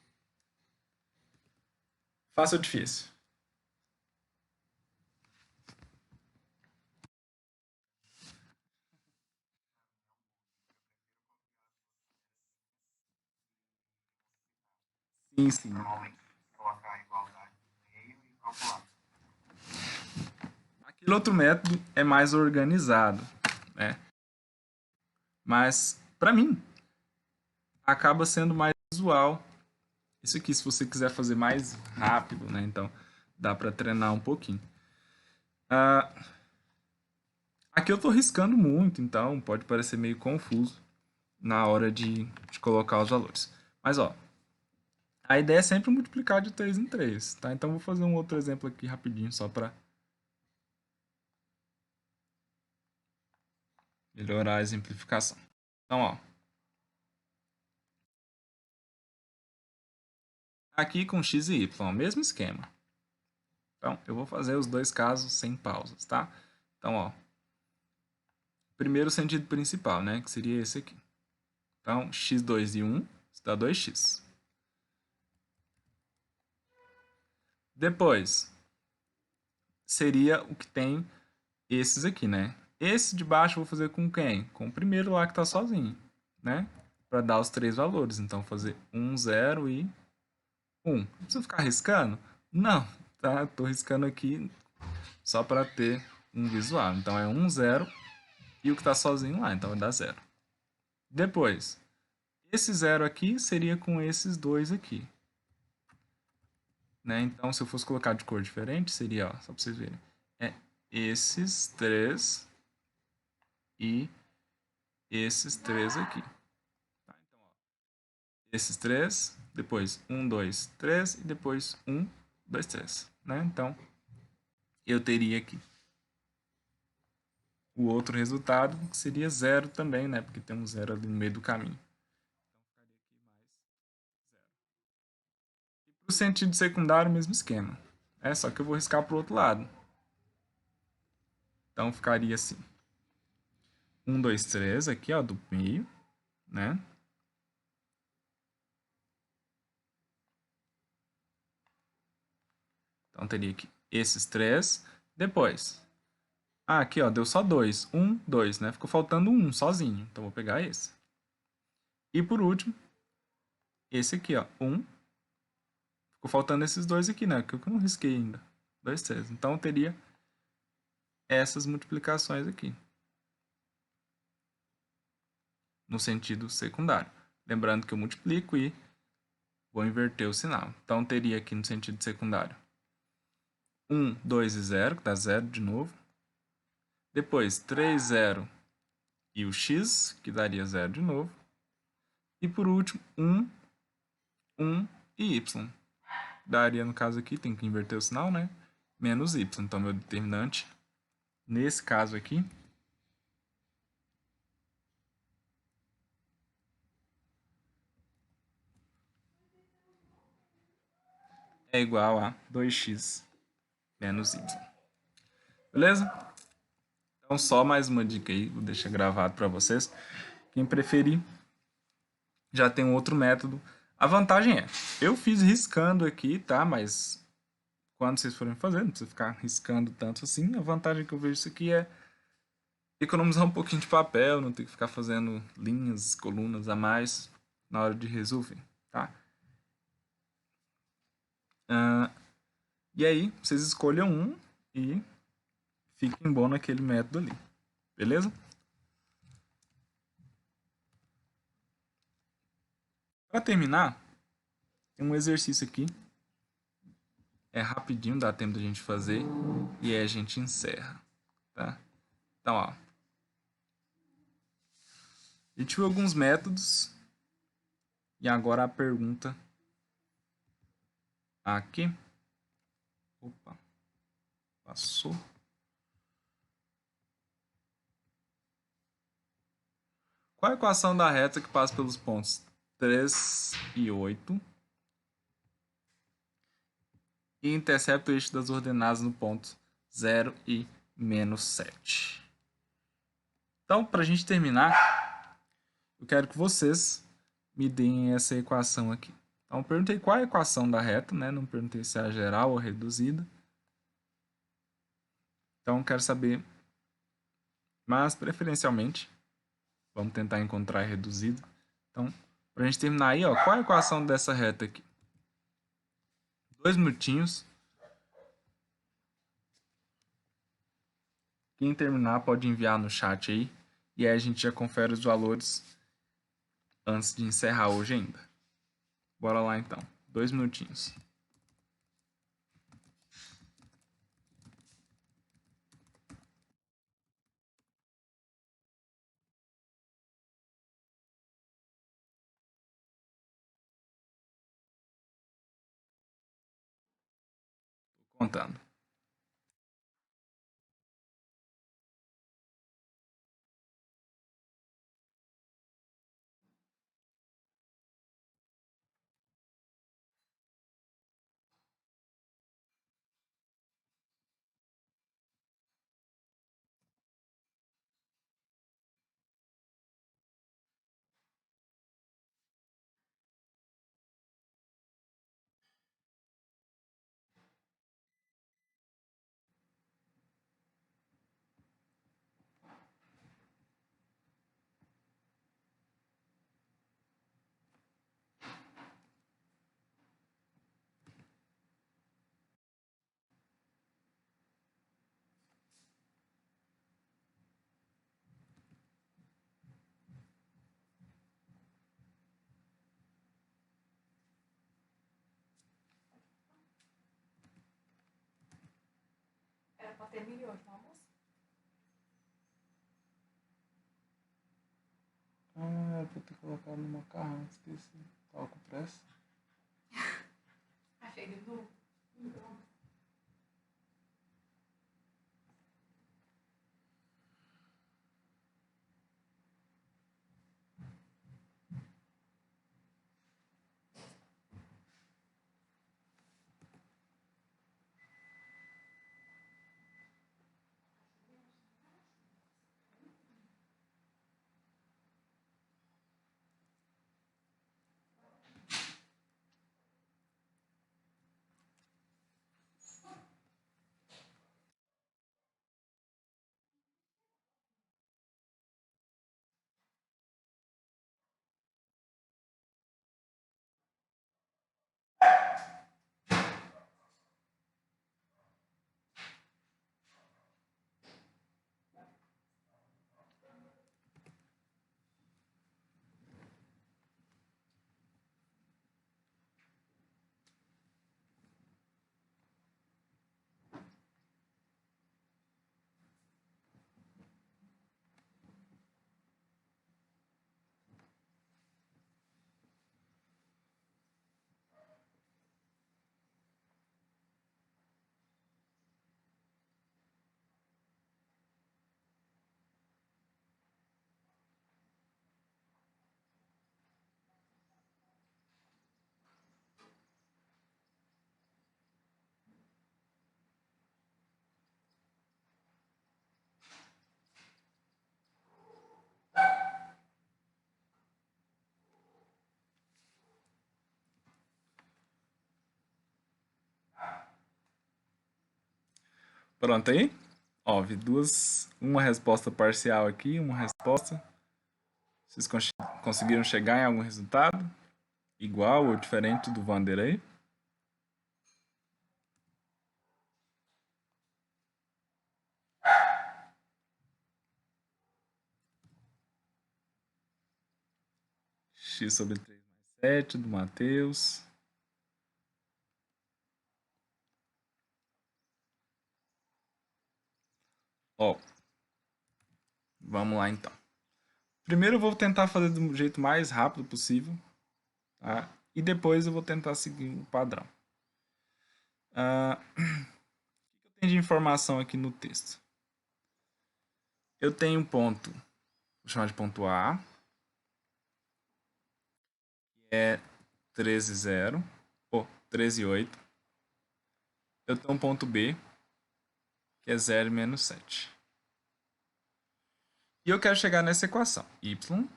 Fácil ou difícil? Sim, sim. Aquele outro método é mais organizado, né? Mas, para mim, acaba sendo mais visual. Isso aqui, se você quiser fazer mais rápido, né? Então, dá para treinar um pouquinho. Ah, aqui eu estou riscando muito, então pode parecer meio confuso na hora de colocar os valores. Mas, ó, a ideia é sempre multiplicar de 3 em 3, tá? Então, vou fazer um outro exemplo aqui rapidinho, só para melhorar a exemplificação. Então, ó, aqui com x e y, mesmo esquema. Então, eu vou fazer os dois casos sem pausas, tá? Então, ó, primeiro sentido principal, né, que seria esse aqui. Então, x2 e 1, isso dá 2x. Depois, seria o que tem esses aqui, né? Esse de baixo eu vou fazer com quem? Com o primeiro lá que está sozinho, né? Para dar os três valores. Então, fazer 1, 0 e 1. Não precisa ficar riscando? Não, tá? Estou riscando aqui só para ter um visual. Então, é 1, 0 e o que está sozinho lá. Então, vai dar 0. Depois, esse 0 aqui seria com esses dois aqui. Né? Então, se eu fosse colocar de cor diferente, seria, ó, só para vocês verem, é esses três e esses três aqui. Tá? Então, ó, esses três, depois 1, 2, 3 e depois 1, 2, 3. Né? Então, eu teria aqui o outro resultado, que seria zero também, né? Porque tem um zero ali no meio do caminho. Então, ficaria aqui mais zero. E para o sentido secundário, mesmo esquema. É só que eu vou riscar para o outro lado. Então, ficaria assim. 1, 2, 3 aqui, ó, do meio, né? Então, teria aqui esses três. Depois, aqui, ó, deu só 2. 1, 2, né? Ficou faltando um sozinho. Então, vou pegar esse. E por último, esse aqui, ó, 1. Ficou faltando esses dois aqui, né? Que eu não risquei ainda. 2, 3. Então, eu teria essas multiplicações aqui. No sentido secundário. Lembrando que eu multiplico e vou inverter o sinal. Então, teria aqui no sentido secundário 1, 2 e 0, que dá 0 de novo. Depois, 3, 0 e o x, que daria 0 de novo. E por último, 1, 1 e y. Daria, no caso aqui, tem que inverter o sinal, né? Menos y. Então, meu determinante, nesse caso aqui, é igual a 2x menos y. Beleza? Então, só mais uma dica aí, vou deixar gravado para vocês. Quem preferir, já tem um outro método. A vantagem é, eu fiz riscando aqui, tá? Mas quando vocês forem fazer, não precisa ficar riscando tanto assim. A vantagem que eu vejo isso aqui é economizar um pouquinho de papel, não ter que ficar fazendo linhas, colunas a mais na hora de resolver, tá? E aí, vocês escolham um e fiquem bom naquele método ali. Beleza? Para terminar, tem um exercício aqui. É rapidinho, dá tempo da gente fazer. E aí a gente encerra. Tá? Então, ó. A gente viu alguns métodos. E agora a pergunta aqui. Opa. Passou. Qual a equação da reta que passa pelos pontos 3 e 8 e intercepta o eixo das ordenadas no ponto 0 e -7? Então, para a gente terminar, eu quero que vocês me deem essa equação aqui. Então, eu perguntei qual é a equação da reta, né? Não perguntei se é a geral ou reduzida. Então, eu quero saber, mas preferencialmente, vamos tentar encontrar a reduzida. Então, para a gente terminar aí, ó, qual é a equação dessa reta aqui? 2 minutinhos. Quem terminar pode enviar no chat aí. E aí a gente já confere os valores antes de encerrar hoje ainda. Bora lá então. 2 minutinhos. Tô contando. Era pra ter milhões no almoço. Ah, era pra ter colocado no macarrão, esqueci. Tava com pressa. Achei de novo. Pronto aí? Ó, vi duas. Uma resposta parcial aqui, uma resposta. Vocês conseguiram chegar em algum resultado? Igual ou diferente do Vander aí? x sobre 3 mais 7 do Matheus. Ó, vamos lá então. Primeiro eu vou tentar fazer do jeito mais rápido possível, tá? E depois eu vou tentar seguir o padrão. O que eu tenho de informação aqui no texto? Eu tenho um ponto, vou chamar de ponto A, que é 13,0, 13,8. Eu tenho um ponto B, que é 0 menos 7. E eu quero chegar nessa equação. Y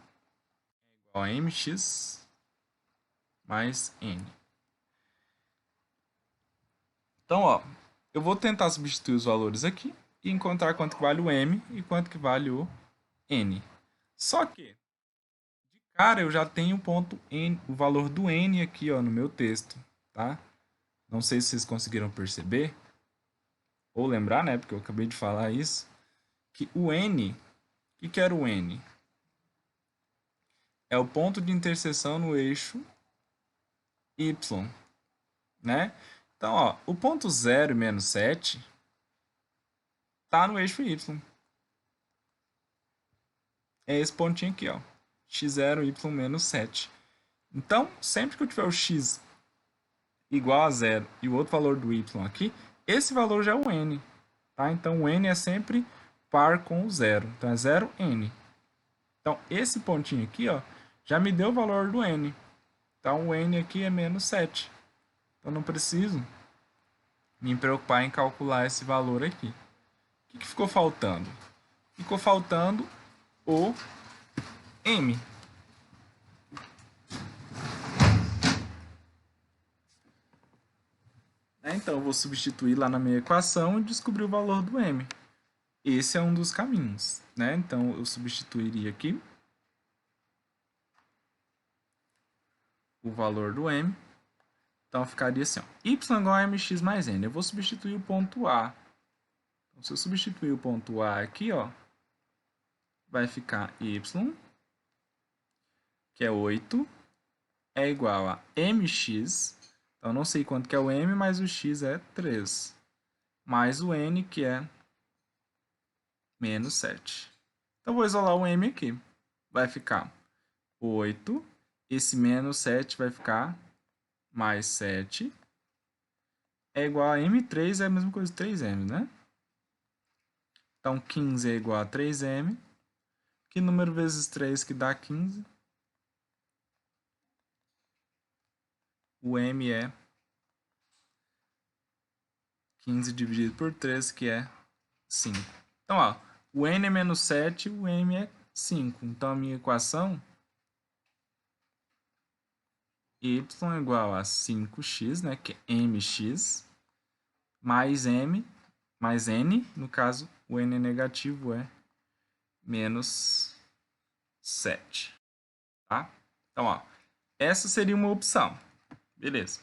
é igual a mx mais n. Então, ó, eu vou tentar substituir os valores aqui e encontrar quanto que vale o m e quanto que vale o n. Só que, de cara, eu já tenho o ponto n, o valor do n aqui, ó, no meu texto, tá? Não sei se vocês conseguiram perceber ou lembrar, né, porque eu acabei de falar isso, que o n, o que era o n? É o ponto de interseção no eixo y, né? Então, ó, o ponto 0 e menos 7 tá no eixo y. É esse pontinho aqui, ó. x0, y menos 7. Então, sempre que eu tiver o x igual a 0 e o outro valor do y aqui, esse valor já é o n. Tá? Então, o n é sempre par com o 0. Então, é 0, n. Então, esse pontinho aqui, ó, já me deu o valor do n. Então, o n aqui é menos 7. Então, não preciso me preocupar em calcular esse valor aqui. O que ficou faltando? Ficou faltando o m. Então, eu vou substituir lá na minha equação e descobrir o valor do m. Esse é um dos caminhos, né? Então, eu substituiria aqui o valor do m. Então, ficaria assim, ó, y igual a mx mais n. Eu vou substituir o ponto A. Então, se eu substituir o ponto A aqui, ó, vai ficar y, que é 8, é igual a mx. Então, não sei quanto que é o m, mas o x é 3. Mais o n, que é menos 7. Então, vou isolar o m aqui. Vai ficar 8. Esse menos 7 vai ficar mais 7. É igual a m3, é a mesma coisa de 3m, né? Então, 15 é igual a 3m. Que número vezes 3 que dá 15? O m é 15 dividido por 3, que é 5. Então, ó, o n é menos 7, o m é 5. Então, a minha equação y é igual a 5x, né, que é mx, mais m, mais n, no caso, o n é negativo, é menos 7. Tá? Então, ó, essa seria uma opção. Beleza.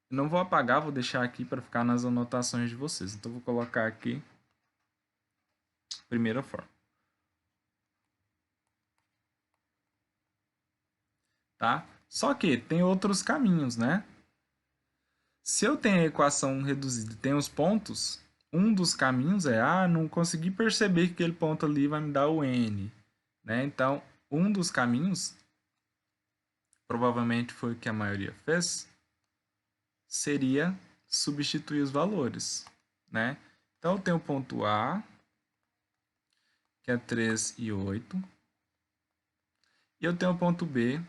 Eu não vou apagar, vou deixar aqui para ficar nas anotações de vocês. Então, vou colocar aqui primeira forma. Tá? Só que tem outros caminhos, né? Se eu tenho a equação reduzida e tenho os pontos, um dos caminhos é, não consegui perceber que aquele ponto ali vai me dar o n. Né? Então, um dos caminhos, provavelmente foi o que a maioria fez, seria substituir os valores. Né? Então, eu tenho o ponto A, que é 3 e 8. E eu tenho o ponto B,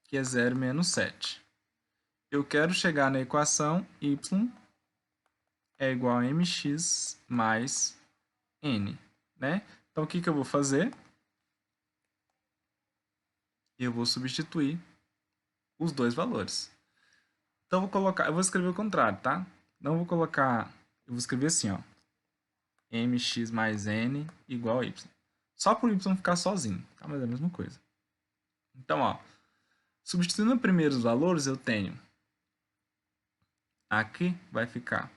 que é 0 menos 7. Eu quero chegar na equação y é igual a mx mais n, né? Então, o que eu vou fazer? Eu vou substituir os dois valores. Então, eu vou escrever o contrário, tá? Não vou colocar, eu vou escrever assim, ó, mx mais n igual a y. Só por y ficar sozinho, tá? Mas é a mesma coisa. Então, ó, substituindo os primeiros valores, eu tenho aqui vai ficar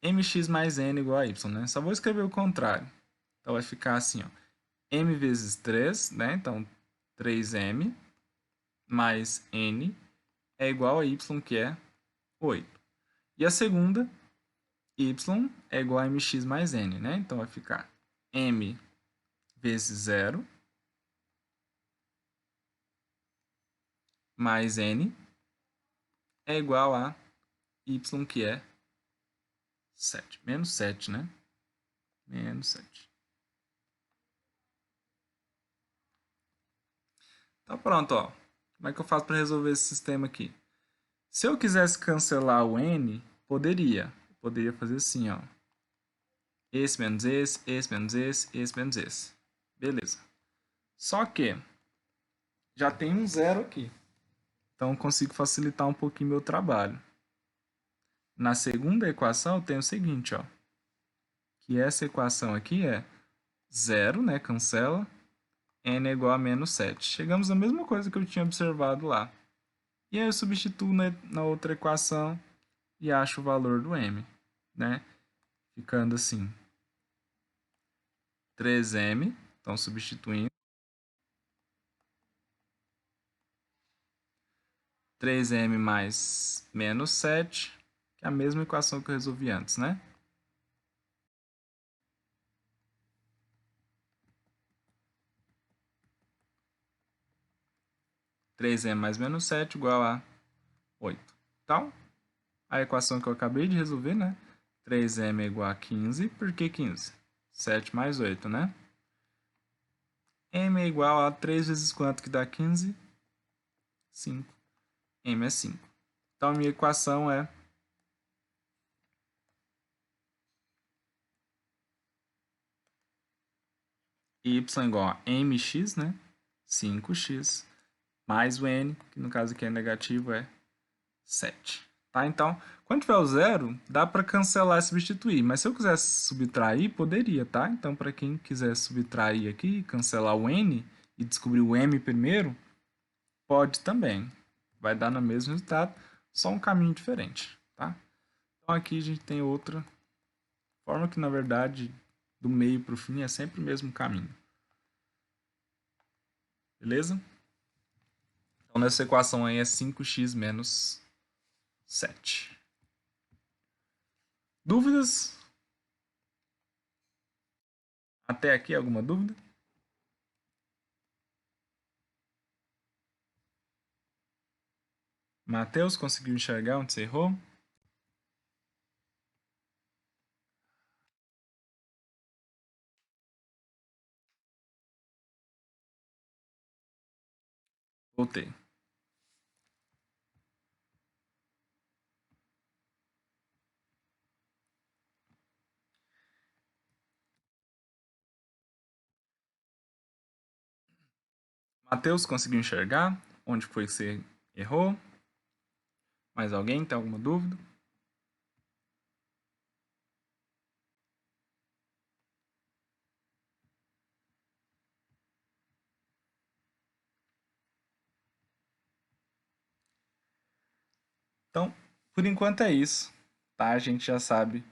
mx mais n igual a y, né? Só vou escrever o contrário. Então, vai ficar assim, ó, m vezes 3, né? Então, 3m mais n é igual a y, que é 8. E a segunda, y é igual a mx mais n, né? Então vai ficar m vezes 0 mais n é igual a y, que é 7. Menos 7, né? Menos 7. Tá pronto, ó. Como é que eu faço para resolver esse sistema aqui? Se eu quisesse cancelar o n, poderia. Eu poderia fazer assim, ó. Esse menos esse menos esse menos esse. Beleza. Só que já tem um zero aqui. Então eu consigo facilitar um pouquinho meu trabalho. Na segunda equação eu tenho o seguinte, ó. Que essa equação aqui é 0, né? Cancela. N é igual a menos 7. Chegamos à mesma coisa que eu tinha observado lá. E aí eu substituo na outra equação e acho o valor do m, né? Ficando assim, 3m, então substituindo, 3m mais menos 7, que é a mesma equação que eu resolvi antes, né? Três m mais menos 7 igual a 8. Então, a equação que eu acabei de resolver, né? 3m é igual a 15. Por que 15? 7 mais 8, né? M é igual a 3 vezes quanto que dá 15? 5. M é 5. Então, a minha equação é y igual a mx, né? 5x, mais o n, que no caso aqui é negativo, é 7. Tá? Então, quando tiver o zero, dá para cancelar e substituir. Mas se eu quisesse subtrair, poderia, tá? Então, para quem quiser subtrair aqui, cancelar o n e descobrir o m primeiro, pode também. Vai dar no mesmo resultado, só um caminho diferente, tá? Então, aqui a gente tem outra forma que, na verdade, do meio para o fim é sempre o mesmo caminho. Beleza? Então, nessa equação aí é 5x menos 7. Dúvidas? Até aqui, alguma dúvida? Matheus, conseguiu enxergar onde você errou? Voltei. Matheus, conseguiu enxergar onde foi que você errou? Mais alguém tem alguma dúvida? Então, por enquanto é isso, tá? A gente já sabe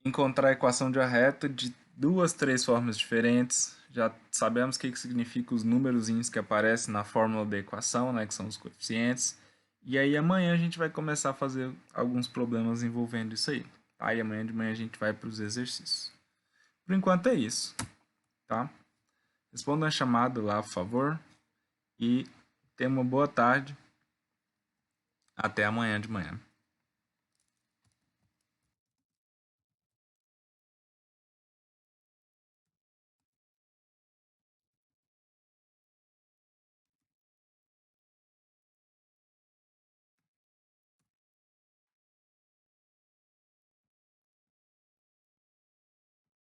encontrar a equação de uma reta de duas, três formas diferentes. Já sabemos o que significa os númerozinhos que aparecem na fórmula da equação, né, que são os coeficientes. E aí amanhã a gente vai começar a fazer alguns problemas envolvendo isso aí. Tá? E amanhã de manhã a gente vai para os exercícios. Por enquanto é isso, tá? Responda a chamada lá, por favor. E tenha uma boa tarde. Até amanhã de manhã.